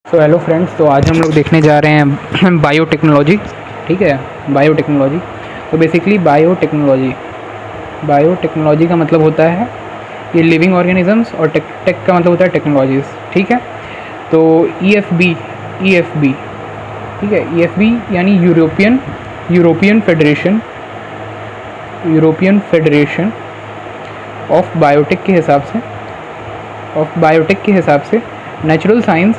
तो hello friends, तो आज हम लोग देखने जा रहे हैं बायोटेक्नोलॉजी। ठीक है, बायोटेक्नोलॉजी। तो बेसिकली बायोटेक्नोलॉजी का मतलब होता है ये लिविंग ऑर्गेनिजम्स, और टेक का मतलब होता है टेक्नोलॉजीज़। ठीक है, तो ईएफबी, ठीक है, ईएफबी यानी यूरोपियन फेडरेशन ऑफ बायोटेक के हिसाब से नेचुरल साइंस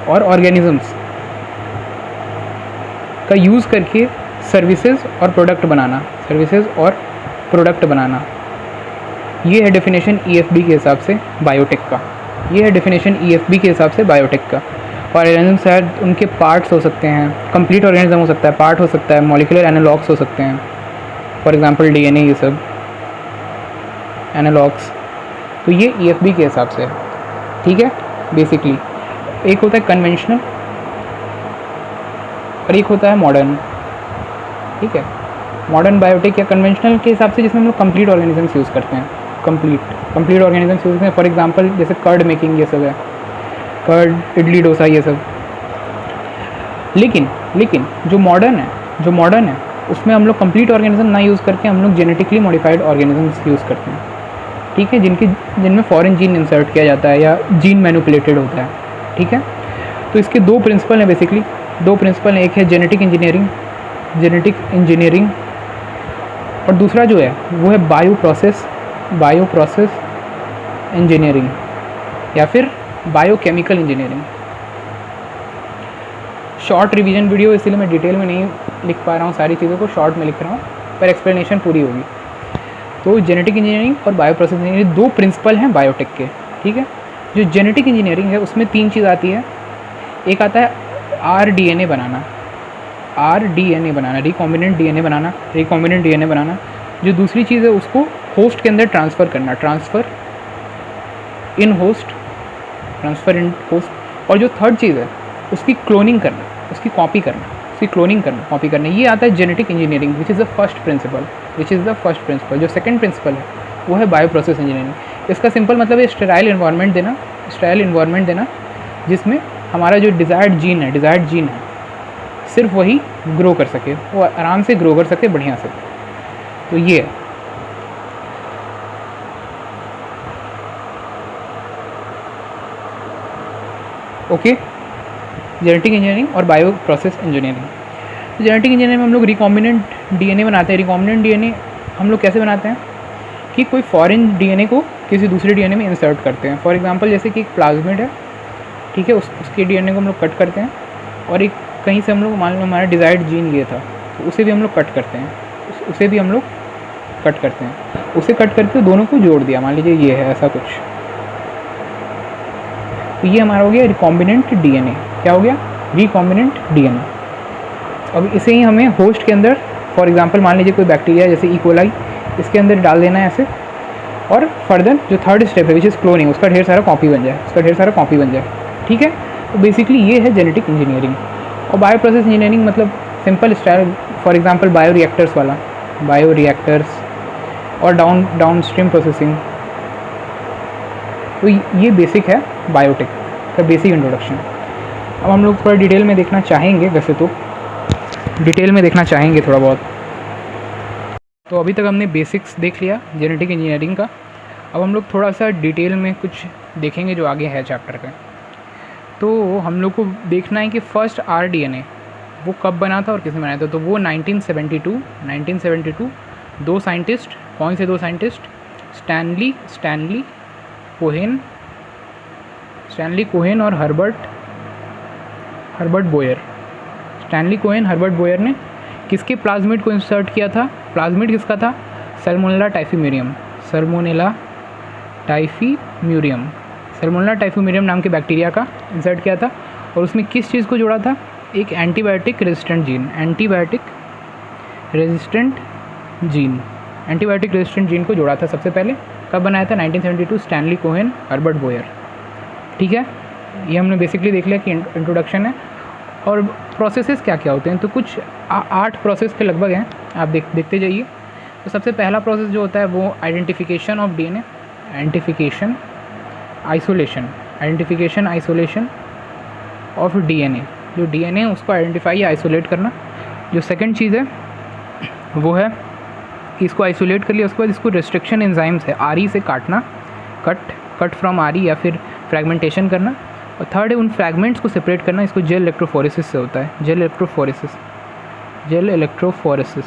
और ऑर्गेनिजम्स का यूज़ करके सर्विसेज और प्रोडक्ट बनाना, ये है डेफिनेशन ईएफबी के हिसाब से बायोटेक का। ऑर्गेनिज्म शायद उनके पार्ट्स हो सकते हैं, कंप्लीट ऑर्गेनिज्म हो सकता है, पार्ट हो सकता है, मॉलिक्यूलर एनालॉग्स हो सकते हैं, फॉर एग्जांपल डीएनए, ये सब एनालॉग्स। तो ये ईएफबी के हिसाब से है। ठीक है, बेसिकली एक होता है कन्वेंशनल और एक होता है मॉडर्न। ठीक है, मॉडर्न बायोटेक या कन्वेंशनल के हिसाब से जिसमें हम लोग कंप्लीट ऑर्गेनिजम्स यूज़ करते हैं, कंप्लीट ऑर्गेनिजम्स यूज़ करते हैं। फॉर एग्जांपल जैसे कर्ड मेकिंग, ये सब है, कर्ड, इडली डोसा, ये सब। लेकिन जो मॉडर्न है उसमें हम लोग कंप्लीट ऑर्गेनिज्म ना यूज़ करके हम लोग जेनेटिकली मॉडिफाइड ऑर्गेनिजम्स यूज़ करते हैं। ठीक है, जिनमें फॉरेन जीन इंसर्ट किया जाता है या जीन मैनिपुलेटेड होता है। ठीक है, तो इसके दो प्रिंसिपल हैं, बेसिकली दो प्रिंसिपल हैं। एक है जेनेटिक इंजीनियरिंग और दूसरा जो है वो है बायो प्रोसेस इंजीनियरिंग या फिर biochemical engineering. Short revision video, इसलिए मैं डिटेल में नहीं लिख पा रहा हूँ, सारी चीज़ों को शॉर्ट में लिख रहा हूँ, पर एक्सप्लेनेशन पूरी होगी। तो जेनेटिक इंजीनियरिंग और बायो प्रोसेस इंजीनियरिंग दो प्रिंसिपल हैं बायोटेक के। ठीक है, जो जेनेटिक इंजीनियरिंग है उसमें तीन चीज़ आती है। एक आता है आरडीएनए बनाना, रिकॉम्बिनेंट डीएनए बनाना। जो दूसरी चीज़ है उसको होस्ट के अंदर ट्रांसफ़र करना, ट्रांसफ़र इन होस्ट। और जो थर्ड चीज़ है उसकी क्लोनिंग करना, उसकी कॉपी करना। ये आता है genetic engineering, which is the first principle. जो सेकंड प्रिंसिपल है वो है बायो प्रोसेस इंजीनियरिंग। इसका सिंपल मतलब है स्टेराइल इन्वायरमेंट देना, जिसमें हमारा जो डिज़ायर्ड जीन है सिर्फ वही ग्रो कर सके, वो आराम से ग्रो कर सके, बढ़िया से। तो ये है। ओके, जेनेटिक इंजीनियरिंग और बायो प्रोसेस इंजीनियरिंग। तो जेनेटिक इंजीनियरिंग में हम लोग रिकॉम्बिनेंट डीएनए बनाते हैं। रिकॉम्बिनेंट डीएनए हम लोग कैसे बनाते हैं कि कोई फॉरेन डीएनए को किसी दूसरे डीएनए में इंसर्ट करते हैं। फॉर एग्जांपल जैसे कि एक प्लाज्मिड है, ठीक है, उसके डीएनए को हम लोग कट करते हैं, और एक कहीं से हम लोग, मान लो हमारा डिज़ायर्ड जीन ये था, तो उसे भी हम लोग कट करते हैं, उसे कट करके दोनों को जोड़ दिया, मान लीजिए ये है ऐसा कुछ। तो ये हमारा हो गया रिकॉम्बिनेंट डीएनए। क्या हो गया? Recombinant DNA. अब इसे ही हमें होस्ट के अंदर, फॉर एग्जांपल मान लीजिए कोई बैक्टीरिया जैसे इकोलाई, इसके अंदर डाल देना है ऐसे, और फर्दर जो थर्ड स्टेप है विच इज़ क्लोनिंग, उसका ढेर सारा कॉपी बन जाए। ठीक है, तो बेसिकली ये है जेनेटिक इंजीनियरिंग। और बायो प्रोसेस इंजीनियरिंग मतलब simple style, for example bio reactors और डाउन स्ट्रीम प्रोसेसिंग। तो ये बेसिक है बायोटेक का, बेसिक इंट्रोडक्शन। अब हम लोग थोड़ा डिटेल में देखना चाहेंगे, वैसे तो डिटेल में देखना चाहेंगे थोड़ा बहुत। तो अभी तक हमने बेसिक्स देख लिया जेनेटिक इंजीनियरिंग का। अब हम लोग थोड़ा सा डिटेल में कुछ देखेंगे जो आगे है चैप्टर का। तो हम लोग को देखना है कि फर्स्ट आरडीएनए वो कब बना था और किसने बनाया था। तो वो 1972 दो साइंटिस्ट, कौन से दो साइंटिस्ट? स्टैनली कोहेन और Herbert Boyer. Stanley Cohen, Herbert Boyer ने किसके प्लाज्मिड को इंसर्ट किया था? प्लाज्मिड किसका था? सल्मोनेला टाइफीम्यूरियम नाम के बैक्टीरिया का इंसर्ट किया था। और उसमें किस चीज़ को जोड़ा था? एक एंटीबायोटिक रेजिस्टेंट जीन को जोड़ा था सबसे पहले। कब बनाया था? 1972, स्टैनली कोहेन, हर्बर्ट बोयर। ठीक है, ये हमने बेसिकली देख लिया कि इंट्रोडक्शन है। और प्रोसेसेस क्या क्या होते हैं, तो कुछ 8 प्रोसेस के लगभग हैं, आप देखते जाइए। तो सबसे पहला प्रोसेस जो होता है वो identification of DNA, identification isolation of DNA, जो डीएनए है उसको आइडेंटिफाई या आइसोलेट करना। जो सेकंड चीज़ है वो है कि इसको आइसोलेट कर लिया, उसके बाद इसको रिस्ट्रिक्शन एंजाइम्स है आरी से काटना, कट फ्रॉम आरी या फिर फ्रैगमेंटेशन करना। और थर्ड है उन फ्रैगमेंट्स को सेपरेट करना, इसको जेल इलेक्ट्रोफोरेसिस से होता है, जेल इलेक्ट्रोफोरेसिस।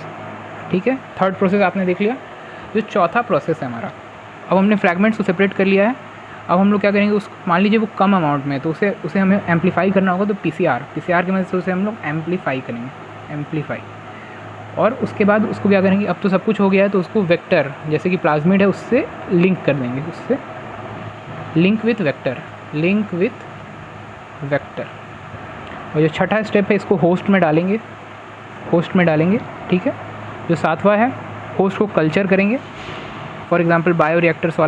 ठीक है, थर्ड प्रोसेस आपने देख लिया। जो चौथा प्रोसेस है हमारा, अब हमने फ्रैगमेंट्स को सेपरेट कर लिया है, अब हम लोग क्या करेंगे, उस मान लीजिए वो कम अमाउंट में है तो उसे हमें एम्पलीफाई करना होगा, तो पीसीआर की मदद से उसे हम लोग एम्पलीफाई करेंगे, और उसके बाद उसको क्या करेंगे, अब तो सब कुछ हो गया है तो उसको वेक्टर जैसे कि प्लाज्मिड है उससे लिंक कर देंगे, उससे लिंक विथ वेक्टर। और जो छठा स्टेप है इसको होस्ट में डालेंगे, ठीक है। जो सातवां है होस्ट को कल्चर करेंगे, फॉर एग्जांपल बायोरिएक्टर्स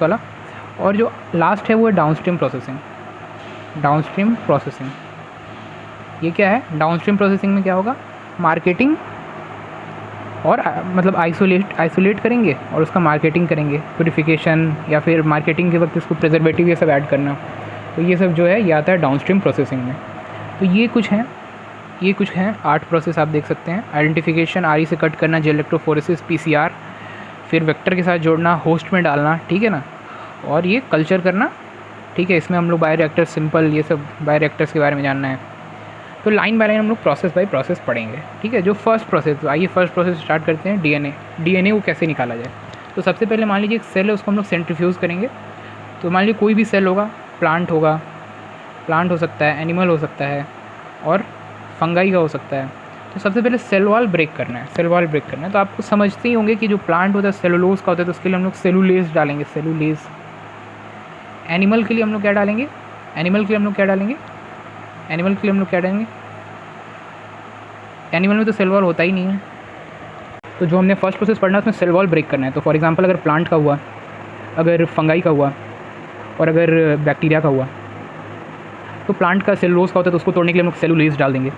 वाला। और जो लास्ट है वो है डाउनस्ट्रीम प्रोसेसिंग। ये क्या है, डाउनस्ट्रीम प्रोसेसिंग में क्या होगा, मार्केटिंग और मतलब आइसोलेट करेंगे और उसका मार्केटिंग करेंगे, प्यूरिफिकेशन या फिर मार्केटिंग के वक्त इसको प्रिजर्वेटिव ये सब ऐड करना। तो ये सब जो है ये आता है डाउनस्ट्रीम प्रोसेसिंग में। तो ये कुछ हैं 8 प्रोसेस आप देख सकते हैं। आइडेंटिफिकेशन, आरी से कट करना, जेल इलेक्ट्रोफोरेसिस, पीसीआर, फिर वेक्टर के साथ जोड़ना, होस्ट में डालना, ठीक है ना, और ये कल्चर करना, ठीक है। इसमें हम लोग बायोरिएक्टर, सिंपल ये सब बायोरिएक्टर्स के बारे में जानना है। तो लाइन बाय लाइन हम लोग प्रोसेस बाय प्रोसेस पढ़ेंगे, ठीक है। जो फर्स्ट प्रोसेस, आइए फर्स्ट प्रोसेस स्टार्ट करते हैं, डीएनए को कैसे निकाला जाए। तो सबसे पहले मान लीजिए एक सेल है, उसको हम लोग सेंट्रीफ्यूज़ करेंगे। तो मान लीजिए कोई भी सेल होगा, प्लांट हो सकता है, एनिमल हो सकता है और फंगाई का हो सकता है। तो सबसे पहले सेल वॉल ब्रेक करना है। तो आपको समझते ही होंगे कि जो प्लांट होता है सेलुलोज का होता है, तो उसके लिए हम लोग सेलुलेज डालेंगे, एनिमल के लिए हम लोग क्या डालेंगे, एनिमल में तो सेल वॉल होता ही नहीं है। तो जो हमने फर्स्ट प्रोसेस पढ़ना है उसमें सेल वॉल ब्रेक करना है। तो फॉर एग्जांपल अगर प्लांट का हुआ, अगर फंगाई का हुआ और अगर बैक्टीरिया का हुआ, तो प्लांट का सेलुलोज का होता है तो उसको तोड़ने के लिए हम लोग सेलुलेज डाल देंगे।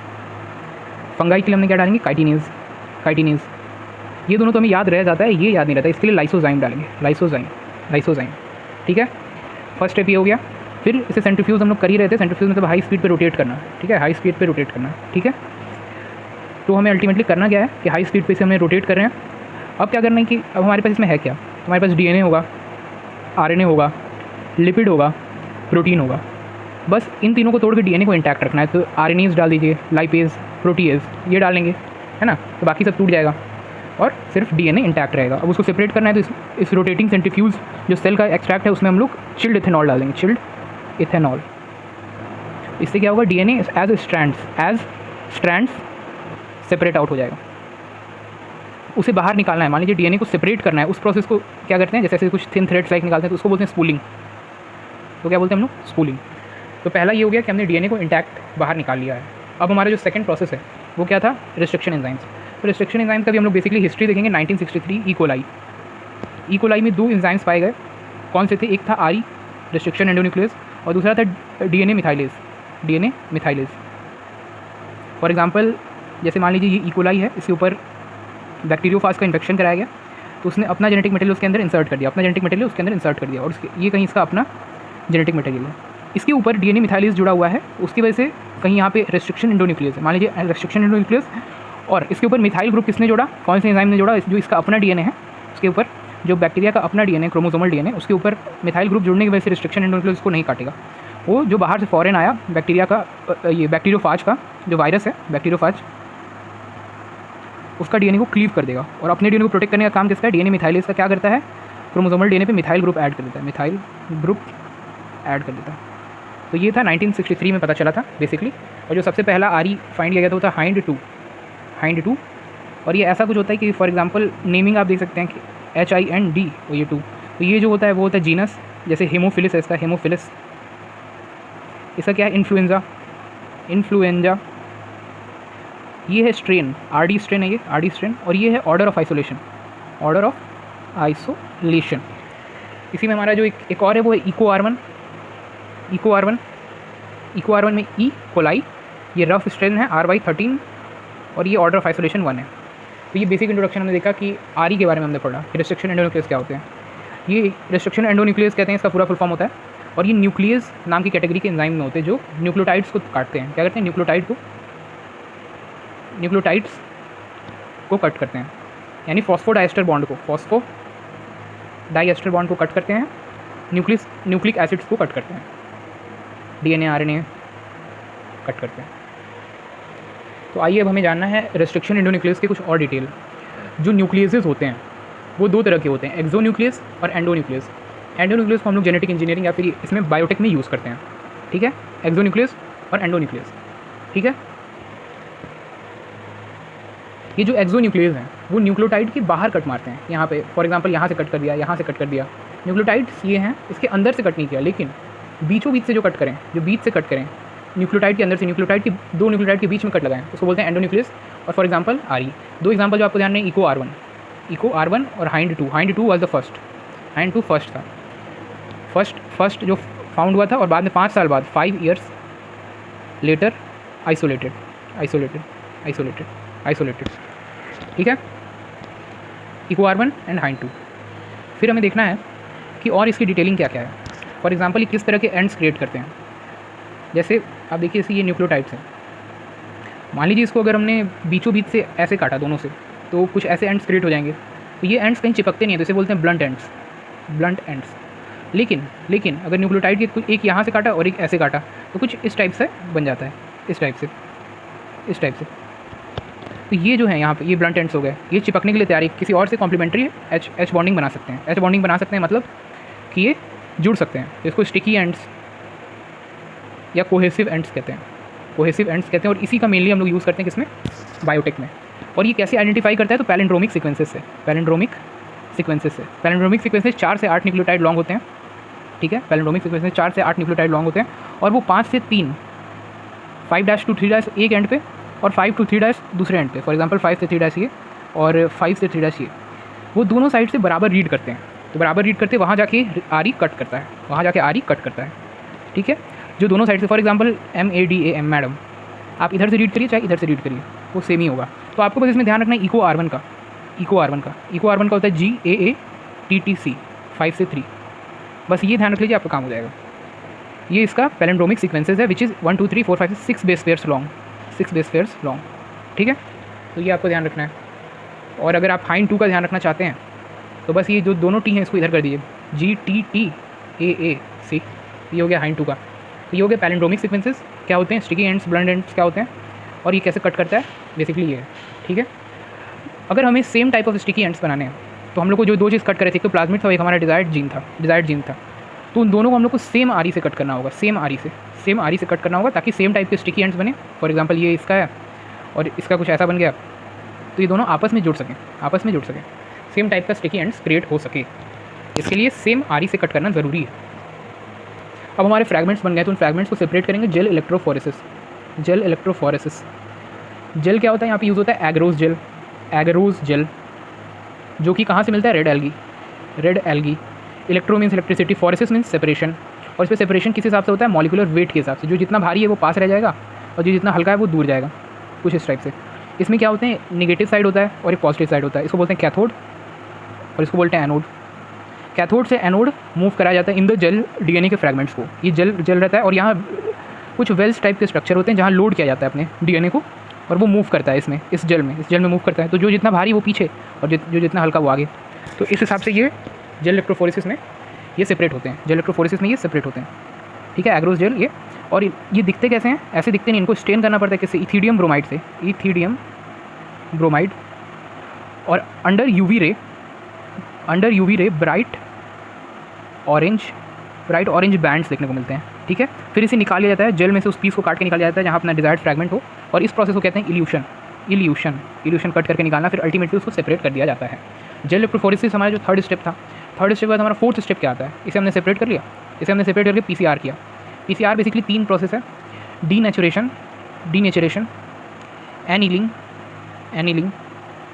फंगाई के लिए हमने क्या डालेंगे, काइटिनेज। ये दोनों तो हमें याद रह जाता है, ये याद नहीं रहता, इसके लिए लाइसोजाइम डालेंगे, लाइसोजाइम, ठीक है। फर्स्ट स्टेप ये हो गया। फिर इसे सेंट्रीफ्यूज हम लोग कर ही रहे थे, सेंट्रीफ्यूज मतलब हाई स्पीड पे रोटेट करना, ठीक है, हाई स्पीड पे रोटेट करना, ठीक है। तो हमें अल्टीमेटली करना क्या है कि हाई स्पीड पे इसे हमने रोटेट कर रहे हैं। अब क्या करना है कि अब हमारे पास इसमें है क्या, तो हमारे पास डीएनए होगा, आरएनए होगा, लिपिड होगा, प्रोटीन होगा। बस इन तीनों को तोड़ के डीएनए को इंटैक्ट रखना है। तो आरएनएज डाल दीजिए, लाइपेज, प्रोटीएज, ये डालेंगे, है ना, तो बाकी सब टूट जाएगा और सिर्फ डीएनए इंटैक्ट रहेगा। अब उसको सेपरेट करना है तो इस रोटेटिंग सेंट्रीफ्यूज जो सेल का एक्सट्रैक्ट है उसमें हम लोग चिल्ड इथेनॉल डाल देंगे, इससे क्या होगा, DNA as strands separate out हो जाएगा। उसे बाहर निकालना है, मान लीजिए डीएनए को सेपरेट करना है, उस प्रोसेस को क्या करते हैं, जैसे ऐसे कुछ थिन थ्रेड्स लाइक निकालते हैं तो उसको बोलते हैं स्पूलिंग। तो क्या बोलते हैं हम लोग, स्पूलिंग। तो पहला ये हो गया कि हमने डीएनए को इंटैक्ट बाहर निकाल लिया है। अब हमारा जो सेकंड प्रोसेस है वो क्या था, रिस्ट्रिक्शन एंजाइम्स। तो रिस्ट्रिक्शन एंजाइम्स का भी हम लोग बेसिकली हिस्ट्री देखेंगे। 1963 ई कोलाई में 2 एंजाइम्स पाए गए। कौन से थे, एक था आरी रिस्ट्रिक्शन एंडोन्यूक्लियस और दूसरा था डीएनए मिथाइलेज। फॉर एग्जांपल जैसे मान लीजिए ये ई कोलाई है, इसके ऊपर बैक्टीरियोफाज का इन्फेक्शन कराया गया, तो उसने अपना जेनेटिक मटेरियल उसके अंदर इंसर्ट कर दिया, और ये कहीं इसका अपना जेनेटिक मटेरियल है। इसके ऊपर डीएनए मिथाइलेज जुड़ा हुआ है, उसकी वजह से कहीं यहाँ पे रेस्ट्रिक्शन एंडोन्यूक्लियस है, मान लीजिए रेस्ट्रिक्शन एंडोन्यूक्लियस, और इसके ऊपर मिथाइल ग्रुप किसने जोड़ा, कौन से एंजाइम ने जोड़ा, जो इसका अपना डीएनए है, उसके ऊपर जो बैक्टीरिया का अपना डीएनए, क्रोमोसोमल डीएनए, उसके ऊपर मिथाइल ग्रुप जुड़ने की वजह से रिस्ट्रिक्शन एंडोन्यूक्लियस को नहीं काटेगा। वो जो बाहर से फॉरेन आया बैक्टीरिया का, ये बैक्टीरियोफाज का जो वायरस है, बैक्टीरियोफाज, उसका डीएनए को क्लीव कर देगा। और अपने डीएनए को प्रोटेक्ट करने का काम किसका है, डीएनए मिथाइलेज का क्या करता है, क्रोमोसोमल डीएनए पे मिथाइल ग्रुप ऐड कर देता है, तो ये था 1963 में पता चला था बेसिकली। और जो सबसे पहला आरी फाइंड किया गया था वो था हाइंड टू। और ये ऐसा कुछ होता है कि फॉर एग्जांपल नेमिंग आप देख सकते हैं कि HIND और ये 2, तो ये जो होता है वो होता है जीनस। जैसे हेमोफिलिस है, इसका हेमोफिलिस, इसका क्या है, इन्फ्लुएंजा। ये है स्ट्रेन, RD स्ट्रेन है ये, RD स्ट्रेन। और ये है ऑर्डर ऑफ आइसोलेशन। इसी में हमारा जो एक और है वो है इको आर वन में ई कोलाई, ये रफ स्ट्रेन है RY13 और ये ऑर्डर ऑफ आइसोलेशन 1 है। तो ये बेसिक इंट्रोडक्शन हमने देखा कि आरई के बारे में हमने पढ़ा कि रिस्ट्रिक्शन एंडोन्यूक्लियस क्या होते हैं। ये रिस्ट्रिक्शन एंडोन्यूक्लियस कहते हैं, इसका पूरा फुल फॉर्म होता है। और ये न्यूक्लियस नाम की कैटेगरी के एंजाइम में होते हैं जो न्यूक्लियोटाइड्स को काटते हैं। क्या करते हैं? न्यूक्लियोटाइड्स को कट करते हैं, यानी फॉस्फोडाइएस्टर बॉन्ड को कट करते हैं, न्यूक्लिक एसिड्स को कट करते हैं, डीएनए आरएनए कट करते हैं। तो आइए अब हमें जानना है रिस्ट्रिक्शन एंडोन्यूक्लियस के कुछ और डिटेल। जो न्यूक्लियसेस होते हैं वो दो तरह के होते हैं, एक्सोन्यूक्लियस और एंडोन्यूक्लियस। एंडोन्यूक्लियस को हम लोग जेनेटिक इंजीनियरिंग या फिर इसमें बायोटेक में यूज़ करते हैं, ठीक है। एक्सोन्यूक्लियस और एंडोन्यूक्लियस, ठीक है। ये जो एक्सोन्यूक्लियस हैं वो न्यूक्लियोटाइड के बाहर कट मारते हैं, यहाँ पे फॉर एग्जांपल यहाँ से कट कर दिया, यहाँ से कट कर दिया। न्यूक्लियोटाइड्स ये हैं, इसके अंदर से कट नहीं किया, लेकिन बीचों बीच से जो कट करें, जो बीच से कट करें, न्यूक्लियोटाइड के अंदर से, न्यूक्लियोटाइड के दो न्यूक्लियोटाइड के बीच में कट लगाएं, उसको बोलते हैं एंडोन्यूक्लियस। और फॉर एग्जांपल आरई। दो एग्जांपल जो आपको ध्यान रहे, इको आर1 और Hind two was the first. Hind two first था, फर्स्ट जो फाउंड हुआ था, और बाद में 5 साल बाद 5 years लेटर आइसोलेटेड, ठीक है। Eco R one and Hind two. फिर हमें देखना है कि और इसकी डिटेलिंग क्या क्या है। फॉर एग्जांपल ये किस तरह के एंड्स क्रिएट करते हैं। जैसे आप देखिए, इसी ये न्यूक्लियोटाइड्स हैं, मान लीजिए इसको अगर हमने बीचों बीच से ऐसे काटा दोनों से, तो कुछ ऐसे एंड्स क्रिएट हो जाएंगे। तो ये एंड्स कहीं चिपकते नहीं है, तो इसे बोलते हैं ब्लंट एंड्स। लेकिन अगर न्यूक्लियोटाइड के कुछ एक यहाँ से काटा और एक ऐसे काटा, तो कुछ इस टाइप से बन जाता है, इस टाइप से। तो ये जो है यहाँ पे, ये ब्लंट एंड्स हो गए, ये चिपकने के लिए तैयारी, किसी और से कॉम्प्लीमेंट्री एच बॉन्डिंग बना सकते हैं। एच बॉन्डिंग बना सकते हैं मतलब कि ये जुड़ सकते हैं। तो इसको स्टिकी एंड्स या कोहेसिव एंड्स कहते हैं। और इसी का मेनली हम लोग यूज़ करते हैं किसमें? बायोटेक में। और ये कैसे आइडेंटिफाई करता है? तो पैलिंड्रोमिक सीक्वेंसेस से। पैलिंड्रोमिक सीक्वेंसेस 4 से 8 न्यूक्लियोटाइड लॉन्ग होते हैं, ठीक है। पैलिंड्रोमिक सीक्वेंसेस 4 से 8 न्यूक्लियोटाइड लॉन्ग होते हैं, और वो 5 से 3, 5' to 3' एक एंड पे, और 5 to 3' दूसरे एंड पे। फॉर एग्जांपल 5 से 3' ये और 5 से 3' ये, वो दोनों साइड से बराबर रीड करते हैं। तो बराबर रीड करते वहाँ जाके आरई कट करता है, ठीक है। जो दोनों साइड से, फॉर एग्जांपल MADAM, मैडम, आप इधर से रीड करिए चाहे इधर से रीड करिए, वो सेम ही होगा। तो आपको बस इसमें ध्यान रखना है इको आर वन का होता है GAATTC 5 से 3। बस ये ध्यान रख लीजिए, आपका काम हो जाएगा। ये इसका पैलिंड्रोमिक सीक्वेंसेस है, which is 1 2 3 4 5 6 base pairs long, ठीक है। तो ये आपको ध्यान रखना है। और अगर आप हाइंड टू का ध्यान रखना चाहते हैं, तो बस ये जो दोनों टी हैं इसको इधर कर दीजिए, GTTAAC, ये हो गया हाइंड टू का। तो ये हो गया पैलिंड्रोमिक सीक्वेंसेस क्या होते हैं, स्टिकी एंड्स, ब्लंट एंड्स क्या होते हैं, और ये कैसे कट करता है, बेसिकली ये है, ठीक है। अगर हमें same type of sticky ends बनाने हैं, तो हम लोग को जो दो चीज़ कट करे थे, एक तो प्लाज्मिड था, एक हमारा डिजायर्ड जीन था। तो उन दोनों को हम लोग को सेम आरई से कट करना होगा, सेम आरई से कट करना होगा, ताकि सेम टाइप के स्टिकी एंड्स बने। फॉर एग्जांपल ये इसका है और इसका कुछ ऐसा बन गया, तो ये दोनों आपस में जुड़ सकें, सेम टाइप का स्टिकी एंड्स क्रिएट हो सके। इसके लिए सेम आरई से कट करना ज़रूरी है। अब हमारे फ्रैगमेंट्स बन गए, तो उन फ्रैगमेंट्स को सेपरेट करेंगे जेल इलेक्ट्रोफोरेसिस। जेल क्या होता है? यहाँ पे यूज़ होता है एगरोज जेल, जो कि कहाँ से मिलता है? Red algae. Electro means electricity, phoresis means separation, और इस पर सेपरेशन किस हिसाब से होता है? मॉलिकुलर वेट के हिसाब से। जो जितना भारी है वो पास रह जाएगा, और जो जितना हल्का है वो दूर जाएगा, कुछ इस टाइप से। इसमें क्या होते हैं? निगेटिव साइड होता है और एक पॉजिटिव साइड होता है। इसको बोलते हैं कैथोड और इसको बोलते हैं एनोड। कैथोड से एनोड मूव कराया जाता है इन द जेल डीएनए के फ्रैगमेंट्स को। ये जेल रहता है और यहाँ कुछ वेल्स टाइप के स्ट्रक्चर होते हैं जहाँ लोड किया जाता है अपने डीएनए को, और वो मूव करता है इस जेल में मूव करता है। तो जो जितना भारी वो पीछे और जो जितना हल्का वो आगे। तो इस हिसाब से ये जेल इलेक्ट्रोफोरेसिस में ये सेपरेट होते हैं, ठीक है। एग्रोस जेल ये, और ये दिखते कैसे हैं? ऐसे दिखते नहीं, इनको स्टेन करना पड़ता है किससे? इथीडियम ब्रोमाइड, और under UV ray bright orange bands देखने को मिलते हैं, ठीक है। फिर इसे निकाल लिया जाता है जेल में से, उस पीस को काट के निकाला जाता है जहाँ अपना डिजायर्ड फ्रैगमेंट हो, और इस प्रोसेस को कहते हैं इल्यूशन कट करके निकालना। फिर अल्टीमेटली उसको सेपरेट कर दिया जाता है। जेल इलेक्ट्रोफोरेसिस हमारा जो थर्ड स्टेप था, थर्ड स्टेप के बाद हमारा फोर्थ स्टेप क्या आता है? इसे हमने सेपरेट कर लिया, इसे हमने सेपरेट करके PCR किया। PCR बेसिकली 3 प्रोसेस है, डीनेचुरेशन, एनीलिंग,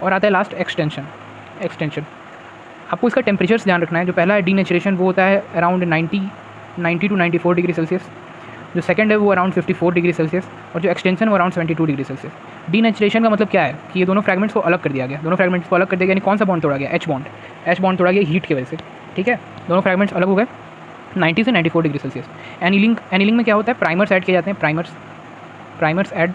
और आता है लास्ट एक्सटेंशन। आपको इसका टेम्परेचर्स ध्यान रखना है। जो पहला है डीनेचुरेशन, वो होता है अराउंड 90 to 94 डिग्री सेल्सियस। जो सेकंड है वो अराउंड 54 डिग्री सेल्सियस, और जो एक्सटेंशन वो अराउंड 72 डिग्री सेल्सियस। डीनेचुरेशन का मतलब क्या है कि ये दोनों फ्रैगमेंट्स को अलग कर दिया गया, दोनों फ्रैगमेंट्स को अलग कर दिया गया, यानी कौन सा बॉन्ड तोड़ा गया, एच बॉन्ड तोड़ा गया हीट की वजह से, ठीक है। दोनों फ्रैगमेंट्स अलग हो गए 90 से 94 डिग्री सेल्सियस। एनीलिंग में क्या होता है, प्राइमर्स ऐड किए जाते हैं, प्राइमर्स ऐड,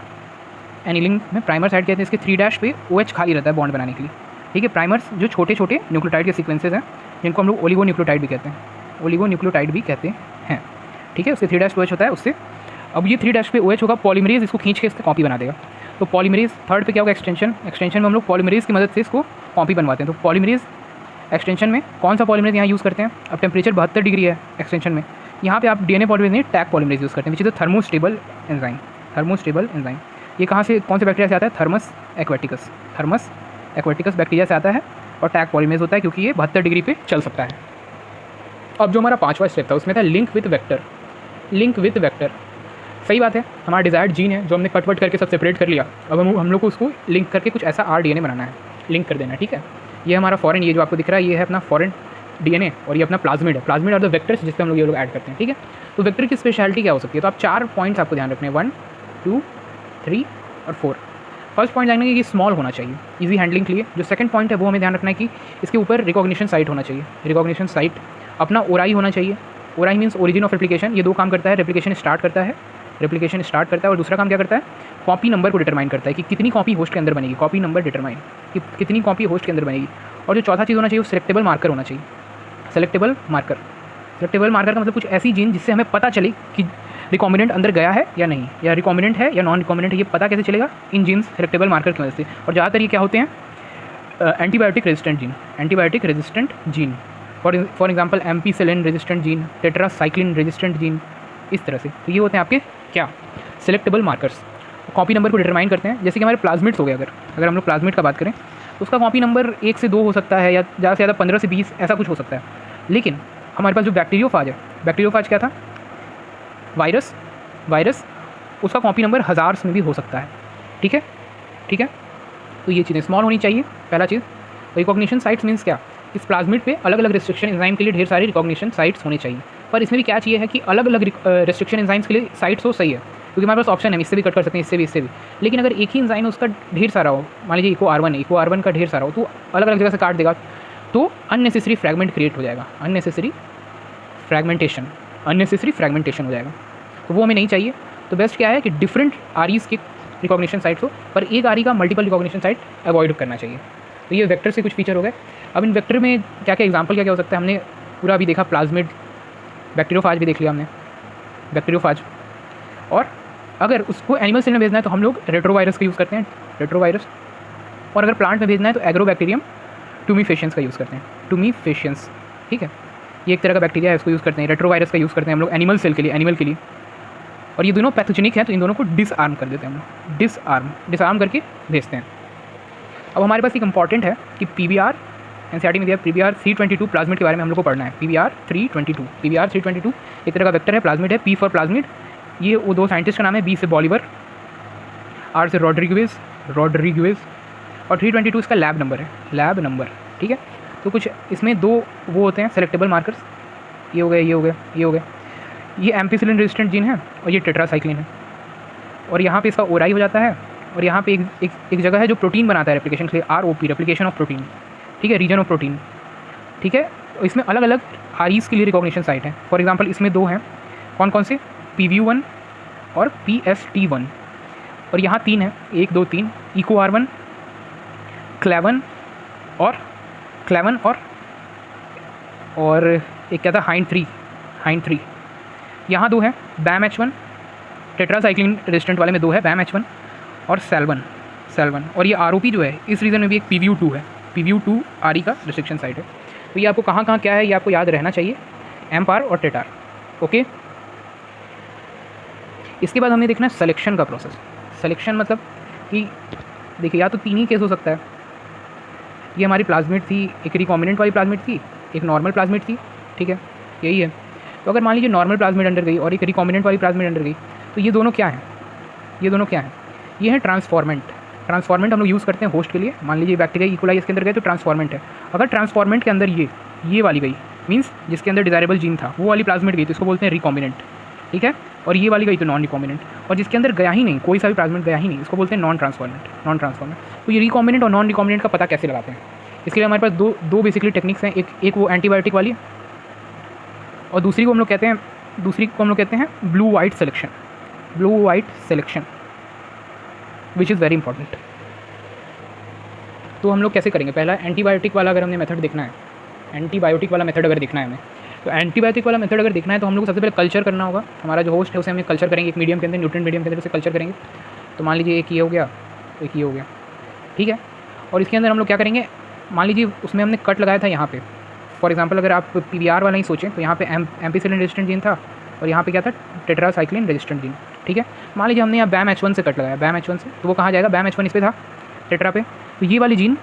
एनीलिंग में प्राइमर्स ऐड किए जाते हैं, इसके 3' पे OH खाली रहता है बॉन्ड बनाने के लिए, ठीक है। प्राइमर्स जो छोटे छोटे न्यूक्लियोटाइड के सीक्वेंसेस हैं जिनको हम लोग ओलिगोन्यूक्लियोटाइड भी कहते हैं, ओलिगोन्यूक्लियोटाइड भी कहते हैं, ठीक है। उससे 3' पे OH होता है उससे। अब ये 3' पे OH होगा, पॉलीमरेज इसको खींच के इसका कॉपी बना देगा। तो पॉलीमरेज थर्ड पे क्या होगा, एक्सटेंशन में हम लोग पॉलीमरेज की मदद से इसको कॉपी बनवाते हैं। तो पॉलीमरेज एक्सटेंशन में कौन सा पॉलीमरेज यहाँ यूज़ करते हैं, अब टेम्परेचर 72 डिग्री है एक्सटेंशन में, यहाँ पे आप DNA पॉलीमरेज नहीं टैग पॉलीमरेज यूज़ करते हैं, विच इज थर्मोस्टेबल एंजाइम। ये कहाँ से, कौन से बैक्टीरिया से आता है, थर्मस एक्वाटिकस बैक्टीरिया से आता है, और टैग पॉलीमरेज होता है क्योंकि ये 72 डिग्री पे चल सकता है। अब जो हमारा 5वां स्टेप था उसमें था लिंक विथ वेक्टर। सही बात है, हमारा डिज़ायर्ड जीन है जो हमने कट करके सब सेपरेट कर लिया, अब हम लोग को उसको लिंक करके कुछ ऐसा RDNA बनाना है, लिंक कर देना है, ठीक है। ये हमारा फॉरेन, ये जो आपको दिख रहा है ये है अपना फॉरेन DNA, और ये अपना प्लाज्मिड है। प्लाज्मिड और द वेक्टर्स जिससे हम लोग ये लोग ऐड करते हैं, ठीक है। तो वेक्टर की स्पेशलिटी क्या हो सकती है, तो आप 4 पॉइंट्स आपको ध्यान रखने हैं, 1, 2, 3 और 4। फर्स्ट पॉइंट जानना है कि ये स्मॉल होना चाहिए इजी हैंडलिंग के लिए। जो सेकंड पॉइंट है वो हमें ध्यान रखना है कि इसके ऊपर रिकॉग्निशन साइट होना चाहिए, रिकॉग्निशन साइट अपना ओराई होना चाहिए। ओराई मीन्स ओरिजिन ऑफ रेप्लिकेशन, ये 2 काम करता है, रेप्लिकेशन स्टार्ट करता है और दूसरा काम क्या करता है, कॉपी नंबर को डिटरमाइन करता है कि कितनी कॉपी होस्ट के अंदर बनेगी, कॉपी नंबर डिटरमाइन कि कितनी कॉपी होस्ट के अंदर बनेगी। और जो चौथा चीज़ होना चाहिए वो सिलेक्टेबल मार्कर होना चाहिए। सिलेक्टेबल मार्कर का मतलब कुछ ऐसी जीन जिससे हमें पता चले कि रिकॉम्बिनेंट अंदर गया है या नहीं, या रिकॉम्बिनेंट है या नॉन रिकॉम्बिनेंट है, ये पता कैसे चलेगा, इन जीन्स सिलेक्टेबल मार्कर की वजह से। और ज़्यादातर ये क्या होते हैं, antibiotic resistant gene, for example ampicillin resistant gene, tetracycline resistant gene, इस तरह से। तो ये होते हैं आपके क्या, सिलेक्टेबल मार्कर्स। कॉपी नंबर को डिटरमाइन करते हैं, जैसे कि हमारे प्लाज्मिड्स हो गए, अगर हम लोग प्लाज्मिड का बात करें तो उसका कॉपी नंबर 1 से 2 हो सकता है, या ज़्यादा से ज़्यादा 15 से 20 ऐसा कुछ हो सकता है। लेकिन हमारे पास जो बैक्टीरियोफाज है, बैक्टीरियोफाज क्या था, वायरस, उसका कॉपी नंबर हज़ार्स में भी हो सकता है, ठीक है। तो ये चीज़ें स्मॉल होनी चाहिए, पहला चीज़। रिकॉग्निशन साइट्स मीन्स क्या, इस प्लाज्मिड पे अलग अलग रिस्ट्रिक्शन एंजाइम के लिए ढेर सारी रिकॉग्निशन साइट्स होने चाहिए, पर इसमें भी क्या चाहिए है कि अलग अलग रिस्ट्रिक्शन एंजाइम्स के लिए साइट्स हो, सही है, क्योंकि हमारे पास ऑप्शन है, इससे भी कट कर सकते हैं, इससे भी। लेकिन अगर एक ही एंजाइम उसका ढेर सारा हो, मान लीजिए इको आर वन का ढेर सारा हो, तो अलग अलग जगह से काट देगा तो अननेसेसरी फ्रैगमेंट क्रिएट हो जाएगा, अननेसेसरी फ्रैगमेंटेशन हो जाएगा, तो वो हमें नहीं चाहिए। तो बेस्ट क्या है कि डिफरेंट REs की रिकॉग्निशन साइट्स हो, पर एक RE का मल्टीपल रिकॉग्निशन साइट अवॉइड करना चाहिए। तो ये वेक्टर से कुछ फीचर हो गए। अब इन वेक्टर में क्या क्या एग्जाम्पल क्या हो सकता है, हमने पूरा अभी देखा, प्लाज्मिड, बैक्टीरियोफाज भी देख लिया हमने, बैक्टीरियोफाज। और अगर उसको एनिमल सेल में भेजना है तो हम लोग रेट्रोवायरस का यूज़ करते हैं, रेट्रोवायरस। और अगर प्लांट में भेजना है तो एग्रोबैक्टीरियम टूमीफेशियंस का यूज़ करते हैं, टूमीफेशियंस, ठीक है। ये एक तरह का बैक्टीरिया है, इसको यूज़ करते हैं, रेट्रोवायरस का यूज़ करते हैं हम लोग एनिमल सेल के लिए, एनिमल के लिए। और ये दोनों पैथोजेनिक है, तो इन दोनों को डिसआर्म कर देते हैं हम लोग, डिसआर्म करके भेजते हैं। अब हमारे पास एक इंपॉर्टेंट है कि PBR, NCERT में दिया PBR 322 प्लाज्मिड के बारे में हम लोग को पढ़ना है। PBR 322 एक तरह का वेक्टर है, प्लाज्मिड है, P फॉर प्लाज्मिड, ये वो 2 साइंटिस्ट का नाम है, B से बॉलिवर, R से रॉड्रिगुएज, और 322 इसका लैब नंबर, ठीक है। तो कुछ इसमें 2 वो होते हैं सिलेक्टेबल मार्कर्स, ये हो गए, ये एम्पीसिलिन रेजिस्टेंट जीन है और ये टेट्रासाइक्लिन है। और यहाँ पे इसका ओराई हो जाता है, और यहाँ पे एक जगह है जो प्रोटीन बनाता है रेप्लिकेशन के लिए, ROP, रेप्लिकेशन ऑफ प्रोटीन, ठीक है, रीजन ऑफ प्रोटीन, ठीक है। इसमें अलग अलग REs के लिए रिकॉग्निशन साइट है। फॉर एग्जांपल इसमें 2 हैं, कौन से, PVU1 और PST1। और यहाँ 3 है, 1 2 3, इको R1, क्लेवन और एक क्या था, हाइंड 3। यहाँ 2 है, BAM-H1, टेट्रासाइक्लिन रेजिस्टेंट वाले में 2 है, BAM-H1 और सेल्वन। और ये ROP जो है इस रीजन में भी एक PVU2 है, PVU2 RE का रिस्ट्रिक्शन साइट है। तो ये आपको कहाँ क्या है ये आपको याद रहना चाहिए, MPAR और TETAR, ओके। इसके बाद हमें देखना है सिलेक्शन का प्रोसेस। सिलेक्शन मतलब कि देखिए, या तो 3 ही केस हो सकता है, ये हमारी प्लाज्मिड थी, एक रिकॉम्बिनेंट वाली प्लाज्मिड थी, एक नॉर्मल प्लाज्मिड थी, ठीक है, यही है। तो अगर मान लीजिए नॉर्मल प्लाज्मिड अंडर गई और एक रिकॉम्बिनेंट वाली प्लाज्मिड अंडर गई, तो ये दोनों क्या हैं, ये है ट्रांसफॉर्मेंट हम लोग यूज़ करते हैं होस्ट के लिए। मान लीजिए बैक्टीरिया इकोलाई इसके अंदर गए तो ट्रांसफॉर्मेंट है। अगर ट्रांसफॉर्मेंट के अंदर ये वाली गई, मीन्स जिसके अंदर डिजायरेबल जीन था, वो वाली प्लाज्मिड गई, तो इसको बोलते हैं रिकॉम्बिनेंट, ठीक है। और ये वाली गई तो नॉन रिकॉम्बिनेंट, और जिसके अंदर गया ही नहीं, कोई सा भी प्लाज्मिड गया ही नहीं, इसको बोलते हैं नॉन ट्रांसफॉर्मेंट। तो ये रिकॉम्बिनेंट और नॉन रिकॉम्बिनेंट का पता कैसे लगाते हैं, इसके लिए हमारे पास दो बेसिकली टेक्निक्स हैं। एक वो एंटीबायोटिक वाली है, और दूसरी को हम लोग कहते हैं blue white selection, which is very important. तो हम लोग कैसे करेंगे, पहला एंटीबायोटिक वाला अगर हमने मेथड देखना है, एंटीबायोटिक वाला मेथड अगर देखना है हमें, तो एंटीबायोटिक वाला मेथड अगर देखना है तो हम लोग को सबसे पहले कल्चर करना होगा। हमारा जो होस्ट है उसे हमें कल्चर करेंगे एक मीडियम के अंदर, न्यूट्रिएंट मीडियम के अंदर उसे कल्चर करेंगे। तो मान लीजिए एक ये हो गया, एक ये हो गया, ठीक है। और इसके अंदर हम लोग क्या करेंगे, मान लीजिए उसमें हमने कट लगाया था यहाँ पे, फॉर एग्जांपल अगर आप PBR वाला ही सोचें तो यहाँ पे एम्पीसिलिन रेजिस्टेंट जीन था और यहाँ पे क्या था, टेट्रासाइक्लिन रेजिस्टेंट जीन, ठीक है। मान लीजिए हमने यहाँ BAM-H1 से कट लगाया, BAM-H1 से, तो वो कहाँ जाएगा, BAM-H1 इस पे था टेट्रा पे, तो ये वाली जीन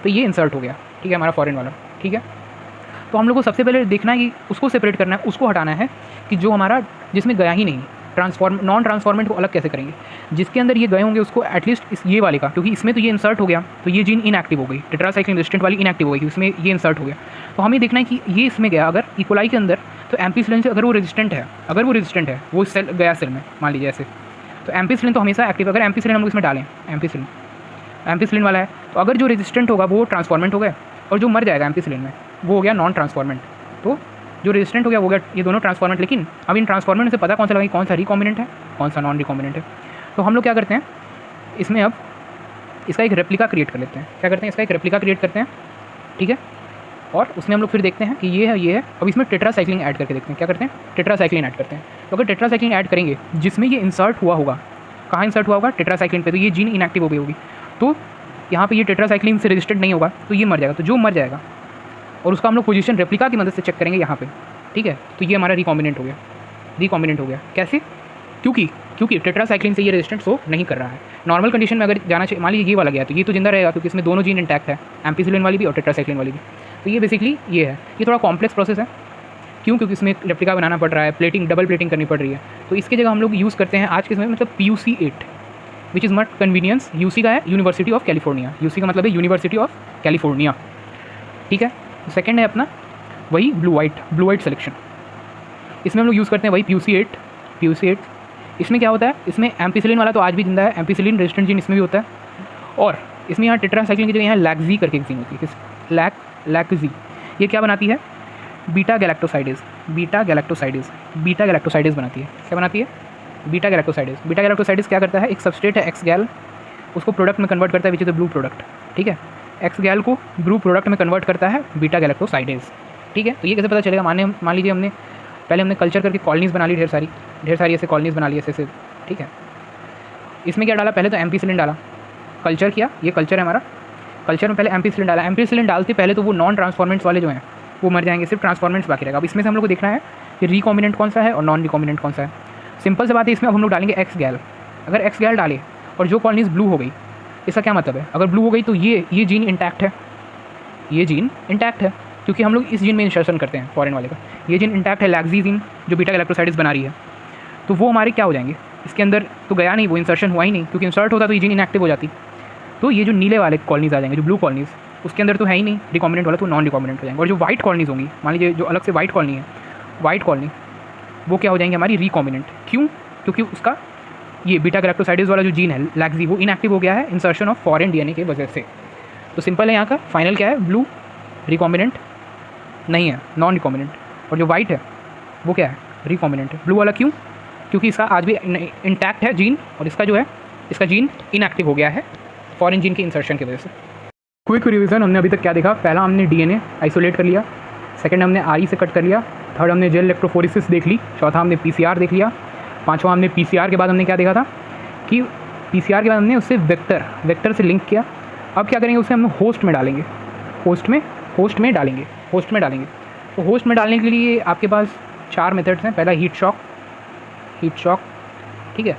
तो ये इंसर्ट हो गया, ठीक है, हमारा फॉरेन वाला, ठीक है। तो हम लोग को सबसे पहले देखना है कि उसको सेपरेट करना है, उसको हटाना है कि जो हमारा जिसमें गया ही नहीं, नॉन ट्रांसफॉर्मेंट को अलग कैसे करेंगे, जिसके अंदर ये गए होंगे उसको एटलीस्ट ये वाले का, क्योंकि इसमें तो ये इंसर्ट हो गया तो ये जीन इनएक्टिव हो गई, टेट्रासाइक्लिन रेजिस्टेंट वाली इनएक्टिव हो गई, इसमें ये इंसर्ट हो गया। तो हमें देखना है कि ये इसमें गया अगर इकोलाई के अंदर, तो एम्पीसिलिन से अगर वो रेजिस्टेंट है, वो सेल गया सेल में, मान लीजिए ऐसे, तो एम्पीसिलिन तो हमेशा एक्टिव, अगर एम्पीसिलिन हम लोग इसमें डालें, एम्पीसिलिन वाला है, तो अगर जो रेजिस्टेंट होगा वो ट्रांसफॉर्मेंट हो गया, और जो मर जाएगा एम्पीसिलिन में वो हो गया नॉन ट्रांसफॉर्मेंट। तो जो रेजिस्टेंट हो गया वो गया ये दोनों ट्रांसफॉर्मेंट, लेकिन अब इन ट्रांसफॉर्मेंट से पता कौन सा लगेगा, कौन सा रिकॉम्बिनेंट है, कौन सा नॉन रिकॉम्बिनेंट है। तो हम लोग क्या करते हैं, इसमें अब इसका एक रेप्लिका क्रिएट कर लेते हैं, इसका एक रेप्लिका क्रिएट करते हैं, ठीक है। और उसमें हम लोग फिर देखते हैं कि ये है, अब इसमें टेट्रासाइक्लिन ऐड करके देखते हैं, क्या करते हैं, टेट्रासाइक्लिन ऐड करते हैं। तो अगर टेट्रासाइक्लिन ऐड करेंगे जिसमें ये इंसर्ट हुआ होगा, कहाँ इंसर्ट हुआ होगा, टेट्रासाइक्लिन पे, तो ये जीन इनएक्टिव हो गई होगी, तो यहाँ पे ये टेट्रासाइक्लिन से रेजिस्टेंट नहीं होगा तो ये मर जाएगा। तो जो मर जाएगा और उसका हम लोग पोजीशन रेप्लिका की मदद से चेक करेंगे यहाँ पे, ठीक है। तो ये हमारा रिकॉम्बिनेंट हो गया। कैसे, क्योंकि टेट्रासाइक्लिन से ये रेजिस्टेंस शो नहीं कर रहा है। नॉर्मल कंडीशन में अगर जाना चाहिए, मान लीजिए ये वाला गया तो ये तो जिंदा रहेगा क्योंकि इसमें दोनों जीन इंटैक्ट है, एम्पीसिलिन वाली भी और टेट्रासाइक्लिन वाली भी। तो ये बेसिकली ये है, ये थोड़ा कॉम्प्लेक्स प्रोसेस है, क्योंकि इसमें रेप्लिका बनाना पड़ रहा है, डबल प्लेटिंग करनी पड़ रही है। तो इसकी जगह हम लोग यूज़ करते हैं आज के समय में मतलब PUC8, which is much convenience. UC का है यूनिवर्सिटी ऑफ कैलिफोर्निया, UC का मतलब है यूनिवर्सिटी ऑफ कैलिफोर्निया, ठीक है। सेकेंड है अपना वही ब्लू वाइट सिलेक्शन, इसमें हम लोग यूज़ करते हैं वही PUC8। इसमें क्या होता है, इसमें एम्पीसिलिन वाला तो आज भी जिंदा है, एम्पीसिलिन रेजिस्टेंट जीन इसमें भी होता है, और इसमें यहाँ टेट्रासाइक्लिन की जगह यहाँ लैक्जी करके एक जीन होती है, लैक्जी। ये क्या बनाती है, बीटा गैलेक्टोसाइडेज बनाती है। क्या बनाती है, बीटा गैलेक्टोसाइडेज क्या करता है, एक सबस्ट्रेट है एक्स-गैल, उसको प्रोडक्ट में कन्वर्ट करता है which is the blue product, ठीक है। एक्स-गैल को ब्लू प्रोडक्ट में कन्वर्ट करता है बीटा गैलेक्टोसाइडेज, ठीक है। तो ये कैसे पता चलेगा, मान लीजिए हमने कल्चर करके कॉलोनीज़ बना ली, ढेर सारी ऐसे कॉलोनीज़ बना ली ऐसे, ठीक है। इसमें क्या डाला, पहले तो एम्पीसिलिन डाला, कल्चर किया, ये कल्चर है हमारा, कल्चर में पहले एम्पीसिलिन डाला। एम्पीसिलिन डालते पहले तो वो नॉन ट्रांसफॉर्मेंट्स वाले जो हैं वो मर जाएंगे, सिर्फ ट्रांसफॉर्मेंट्स बाकी रहेगा। अब इसमें से हम लोग को देखना है कि रिकॉम्बिनेंट कौन सा है और नॉन रिकॉम्बिनेंट कौन सा है। सिंपल से बात है, इसमें अब हम लोग डालेंगे एक्स-गैल। अगर एक्स-गैल डाले और जो कॉलोनीज़ ब्लू हो गई, इसका क्या मतलब है, अगर ब्लू हो गई तो ये जीन इंटैक्ट है, क्योंकि हम लोग इस जीन में इंसर्शन करते हैं फॉरेन वाले का, ये जीन इंटैक्ट है, लैक्जी जीन जो बीटा गैलेक्टोसाइडेज बना रही है, तो वो हमारे क्या हो जाएंगे, इसके अंदर तो गया नहीं, वो इंसर्शन हुआ ही नहीं, क्योंकि इंसर्ट होता तो ये जीन इनएक्टिव हो जाती। तो ये जो नीले वाले कॉलोनीज़ आ जाएंगे, जो ब्लू कॉलोनीज़, उसके अंदर तो है ही नहीं रिकॉम्बिनेंट वाला, तो नॉन रिकॉम्बिनेंट हो जाएंगे। और जो वाइट कॉलोनीज़ होंगी, मान लीजिए जो अलग से वाइट कॉलोनी है, वाइट कॉलोनी, वो क्या हो जाएंगे हमारी रिकॉम्बिनेंट। क्यों, क्योंकि उसका ये बीटा गैलेक्टोसाइडेज वाला जो जीन है लैक्जी, वो इनएक्टिव हो गया है इंसर्शन ऑफ फॉरेन DNA की वजह से। तो सिंपल है, यहाँ का फाइनल क्या है, ब्लू रिकॉम्बिनेंट नहीं है, नॉन रिकॉम्बिनेंट, और जो वाइट है वो क्या है, रिकॉम्बिनेंट है। ब्लू वाला क्यों, क्योंकि इसका आज भी इंटैक्ट है जीन, और इसका जो है, इसका जीन इनएक्टिव हो गया है फॉरेन जीन की इंसर्शन की वजह से। क्विक रिवीजन, हमने अभी तक क्या देखा, पहला हमने DNA आइसोलेट कर लिया, सेकंड हमने RE से कट कर लिया, थर्ड हमने जेल इलेक्ट्रोफोरेसिस देख ली, चौथा हमने PCR देख लिया, पांचवा हमने PCR के बाद हमने क्या देखा था कि PCR के बाद हमने उससे वेक्टर से लिंक किया। अब क्या करेंगे, उसे हम होस्ट में डालेंगे, होस्ट में डालेंगे। तो होस्ट में डालने के लिए आपके पास 4 मेथड्स हैं। पहला हीट शॉक, ठीक है।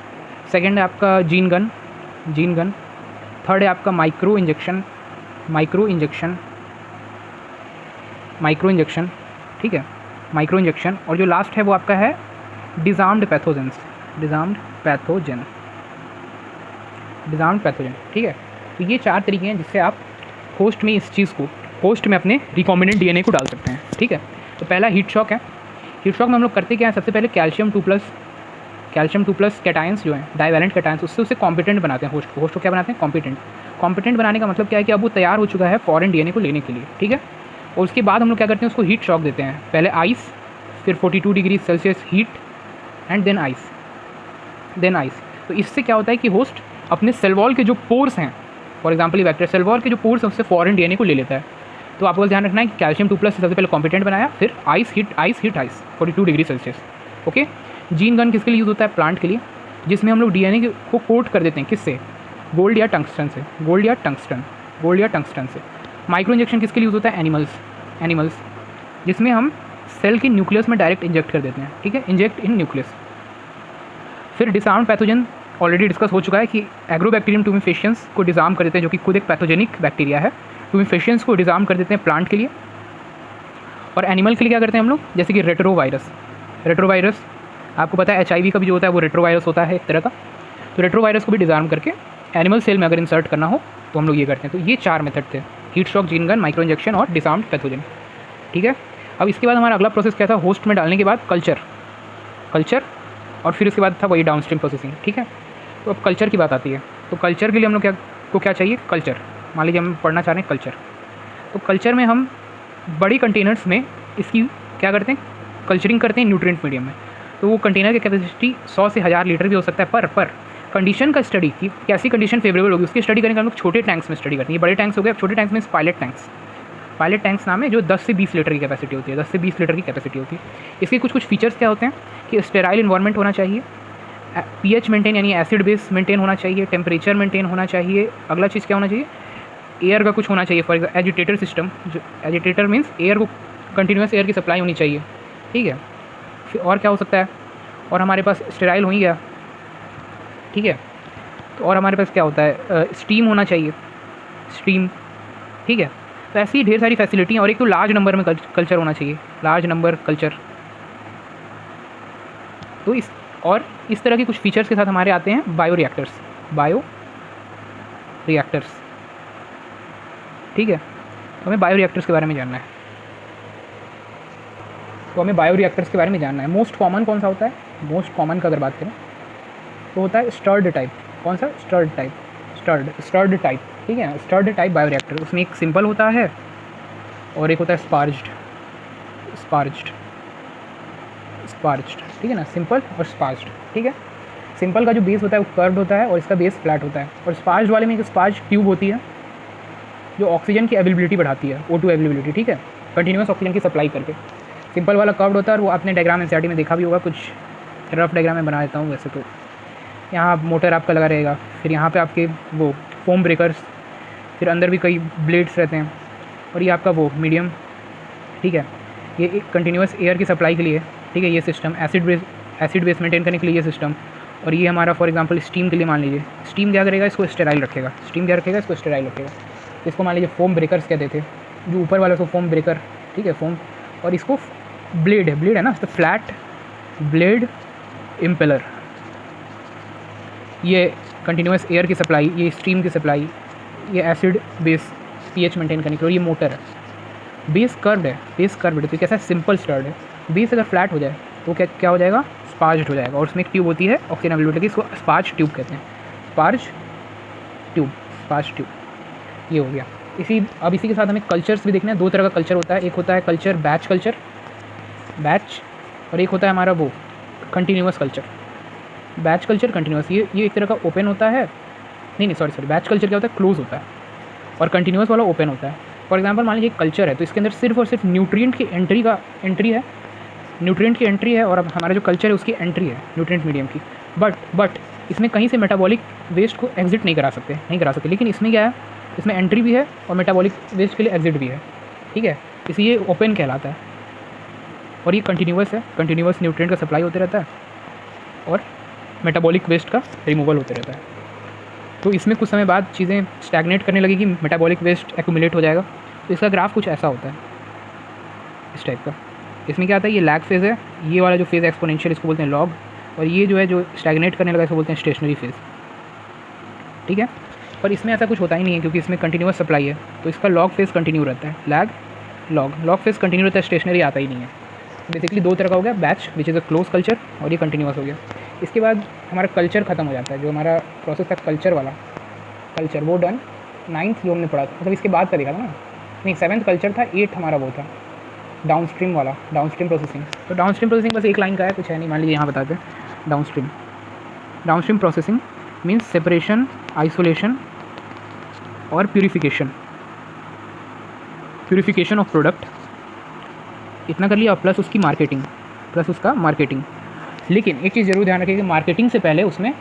सेकंड है आपका जीन गन, थर्ड है आपका माइक्रो इंजेक्शन, ठीक है, माइक्रो इंजेक्शन, और जो लास्ट है वो आपका है डिजार्म्ड पैथोजन, ठीक है। तो ये 4 तरीके हैं जिससे आप होस्ट में अपने रिकॉम्बिनेंट DNA को डाल सकते हैं, ठीक है। तो पहला हीट शॉक है। हीट शॉक में हम लोग करते क्या है, सबसे पहले कैल्शियम 2+ कैल्शियम 2+ कैटायंस जो हैं डाइवैलेंट कैटायंस, उससे उसे कॉम्पिटेंट बनाते हैं होस्ट को। होस्ट को क्या बनाते हैं? कॉम्पिटेंट। कॉम्पिटेंट बनाने का मतलब क्या है कि अब वो तैयार हो चुका है फॉरेन डीएनए को लेने के लिए, ठीक है। और उसके बाद हम लोग क्या करते हैं, उसको हीट शॉक देते हैं, पहले आइस, फिर 42 degree celsius heat and then ice, तो इससे क्या होता है कि होस्ट अपने सेल वॉल के जो पोर्स हैं, फॉर एग्जाम्पल ये बैक्टीरिया सेल वॉल के जो पोर्स हैं उससे फॉरेन डीएनए को ले लेता है। तो आपको ध्यान रखना है कि कैल्शियम 2+ सबसे पहले कॉम्पिटेंट बनाया, फिर ice 42 degree Celsius. Okay. Gene gun किसके लिए यूज़ होता है? प्लांट के लिए, जिसमें हम लोग डीएनए को कोट कर देते हैं, किससे? गोल्ड या टंगस्टन से। माइक्रो इंजेक्शन किसके लिए यूज़ होता है? एनिमल्स, जिसमें हम सेल के न्यूक्लियस में डायरेक्ट इंजेक्ट कर देते हैं, ठीक है, इंजेक्ट इन न्यूक्लियस। फिर डिसार्म पैथोजन ऑलरेडी डिस्कस हो चुका है कि एग्रोबैक्टीरियम टूमिफेशियंस को डिसार्म कर देते हैं, जो कि खुद एक पैथोजेनिक बैक्टीरिया है। टूमिफेशियंस को डिसार्म कर देते हैं प्लांट के लिए। और एनिमल के लिए क्या करते हैं हम लोग? जैसे कि रेट्रोवायरस, आपको पता है HIV का भी जो होता है वो रेट्रोवायरस होता है एक तरह का। तो रेट्रोवायरस को भी डिसार्म करके एनिमल सेल में अगर इंसर्ट करना हो तो हम लोग ये करते हैं। तो ये 4 मेथड थे, heat shock, gene gun, micro injection और डिसार्म्ड पैथोजन, ठीक है। अब इसके बाद हमारा अगला प्रोसेस क्या था? होस्ट में डालने के बाद कल्चर, और फिर उसके बाद था वही डाउनस्ट्रीम प्रोसेसिंग, ठीक है। तो अब कल्चर की बात आती है। तो कल्चर के लिए हम लोग क्या चाहिए? कल्चर। मान लीजिए हम पढ़ना चाह रहे हैं कल्चर, तो कल्चर में हम बड़ी कंटेनर्स में इसकी क्या करते हैं? कल्चरिंग करते हैं न्यूट्रिएंट मीडियम में। तो वो कंटेनर की कैपेसिटी 100 से 1000 लीटर भी हो सकता है। पर कंडीशन का स्टडी की कैसी कंडीशन फेवरेबल होगी उसकी स्टडी करने का हम लोग छोटे टैंक्स में स्टडी करते हैं। ये बड़े टैंक्स हो गए। अब छोटे टैंक्स में पायलट टैंक्स नाम है, जो 10 से 20 लीटर की कैपेसिटी होती है, 10 से 20 लीटर की कैपेसिटी होती है। इसके कुछ फीचर्स क्या होते हैं कि स्टेराइल इन्वायरमेंट होना चाहिए, pH मेंटेन यानी एसिड बेस मेंटेन होना चाहिए, टेम्परेचर मेंटेन होना चाहिए। अगला चीज़ क्या होना चाहिए? एयर का कुछ होना चाहिए, फॉर एग्जाम्पल एजिटेटर सिस्टम, जो एजिटेटर मीन्स एयर को कंटिन्यूस एयर की सप्लाई होनी चाहिए, ठीक है। फिर और क्या हो सकता है? और हमारे पास स्टेराइल हो ही गया, ठीक है। तो और हमारे पास क्या होता है? स्टीम होना चाहिए, स्टीम, ठीक है। तो ऐसी ही ढेर सारी फैसिलिटी हैं। और एक तो लार्ज नंबर में कल्चर होना चाहिए, लार्ज नंबर कल्चर। तो इस तरह के कुछ फीचर्स के साथ हमारे आते हैं बायो रिएक्टर्स, ठीक है। तो हमें बायो रिएक्टर्स के बारे में जानना है। मोस्ट कॉमन कौन सा होता है? मोस्ट कॉमन का अगर बात करें तो होता है स्टर्ड टाइप। कौन सा? स्टर्ड टाइप, ठीक है। स्टर्ड टाइप बायो रिएक्टर, उसमें एक सिंपल होता है और एक होता है स्पार्ज्ड, ठीक है ना, सिंपल और स्पार्ज्ड, ठीक है। सिंपल का जो बेस होता है वो कर्व्ड होता है और इसका बेस फ्लैट होता है। और स्पार्ज्ड वाले में एक स्पार्ज ट्यूब होती है जो ऑक्सीजन की अवेलेबिलिटी बढ़ाती है, O2 अवेलेबिलिटी, ठीक है, कंटिन्यूस ऑक्सीजन की सप्लाई करके। सिंपल वाला कर्व्ड होता है और वो आपने डायग्राम एनसीईआरटी में देखा भी होगा, कुछ रफ डायग्राम में बना देता हूँ वैसे तो। यहाँ मोटर आपका लगा रहेगा, फिर यहाँ पे आपके वो फोम ब्रेकर्स, फिर अंदर भी कई ब्लेड्स रहते हैं, और ये आपका वो मीडियम, ठीक है। ये एक कंटिन्यूस एयर की सप्लाई के लिए, ठीक है, ये सिस्टम एसिड बेस मेंटेन करने के लिए ये सिस्टम। और ये हमारा फॉर एग्जांपल स्टीम के लिए, मान लीजिए स्टीम क्या करेगा? इसको स्टेराइल रखेगा। इसको मान लीजिए फोम ब्रेकर्स कहते थे, जो ऊपर वाला उसको फोम ब्रेकर, ठीक है, फोम। और इसको ब्लेड है ना, तो फ्लैट ब्लेड इम्पेलर। ये कंटिन्यूस एयर की सप्लाई, ये स्टीम की सप्लाई, ये एसिड बेस pH मेंटेन करने के लिए। और ये मोटर है। बेस कर्व्ड है, तो कैसा है? सिंपल स्टर्ड है। बेस अगर फ्लैट हो जाए तो क्या हो जाएगा? स्पार्ज्ड हो जाएगा। और उसमें एक ट्यूब होती है ऑक्सीजन अवेलेबिलिटी की, इसको स्पार्ज ट्यूब कहते हैं, स्पार्ज ट्यूब, ये हो गया। इसी के साथ हमें कल्चर्स भी देखना है। 2 तरह का कल्चर होता है, एक होता है कल्चर बैच, और एक होता है हमारा वो continuous culture. Batch culture continuous, ये एक तरह का ओपन होता है, नहीं सॉरी, बैच कल्चर क्या होता है? क्लोज होता है, और कंटिन्यूस वाला ओपन होता है। फॉर एग्जांपल मान लीजिए कल्चर है, तो इसके अंदर सिर्फ और सिर्फ न्यूट्रिएंट की एंट्री है, और अब हमारा जो कल्चर है उसकी एंट्री है न्यूट्रिएंट मीडियम की। बट इसमें कहीं से मेटाबॉलिक वेस्ट को एग्जिट नहीं करा सकते। लेकिन इसमें क्या है? इसमें एंट्री भी है और मेटाबॉलिक वेस्ट के लिए एग्जिट भी है, ठीक है, इसलिए ओपन कहलाता है। और ये कंटिन्यूस है, कंटिन्यूस न्यूट्रिएंट का सप्लाई होते रहता है और मेटाबॉलिक वेस्ट का रिमूवल होते रहता है। तो इसमें कुछ समय बाद चीज़ें स्टैग्नेट करने लगेगी, मेटाबॉलिक वेस्ट एक्यूमुलेट हो जाएगा। तो इसका ग्राफ कुछ ऐसा होता है, इस टाइप का। इसमें क्या आता है? ये लैग फेज़ है, ये वाला जो फेज़ एक्सपोनेंशियल इसको बोलते हैं लॉग, और ये जो है जो स्टैग्नेट करने लगा इसको बोलते हैं स्टेशनरी फेज़, ठीक है। पर इसमें ऐसा कुछ होता ही नहीं है क्योंकि इसमें कंटिन्यूस सप्लाई है, तो इसका लॉग फेज़ कंटिन्यू रहता है। लॉग फेज़ कंटिन्यू रहता है, स्टेशनरी आता ही नहीं है। बेसिकली 2 तरह का हो गया, batch which is a close culture, और ये कंटिन्यूस हो गया। इसके बाद हमारा कल्चर ख़त्म हो जाता है, जो हमारा प्रोसेस था कल्चर वाला, कल्चर वो डन। 9th जो हमने पढ़ा था, मतलब इसके बाद का देखा था ना, नहीं 7th कल्चर था, 8th हमारा वो था डाउनस्ट्रीम वाला, डाउनस्ट्रीम प्रोसेसिंग। तो डाउनस्ट्रीम प्रोसेसिंग बस एक लाइन का है, कुछ है नहीं, मान लीजिए यहाँ बताते हैं। Downstream processing means separation, isolation और प्यूरिफिकेशन ऑफ प्रोडक्ट, इतना कर लिया, प्लस उसकी मार्केटिंग, प्लस उसका मार्केटिंग। लेकिन एक चीज़ ज़रूर ध्यान रखिए कि मार्केटिंग से पहले उसमें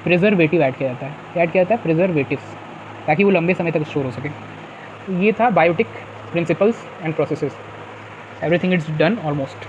प्रिजर्वेटिव ऐड किया जाता है। क्या ऐड किया जाता है? प्रिजर्वेटिव्स, ताकि वो लंबे समय तक स्टोर हो सके। तो ये था biotic principles and processes. Everything is done almost.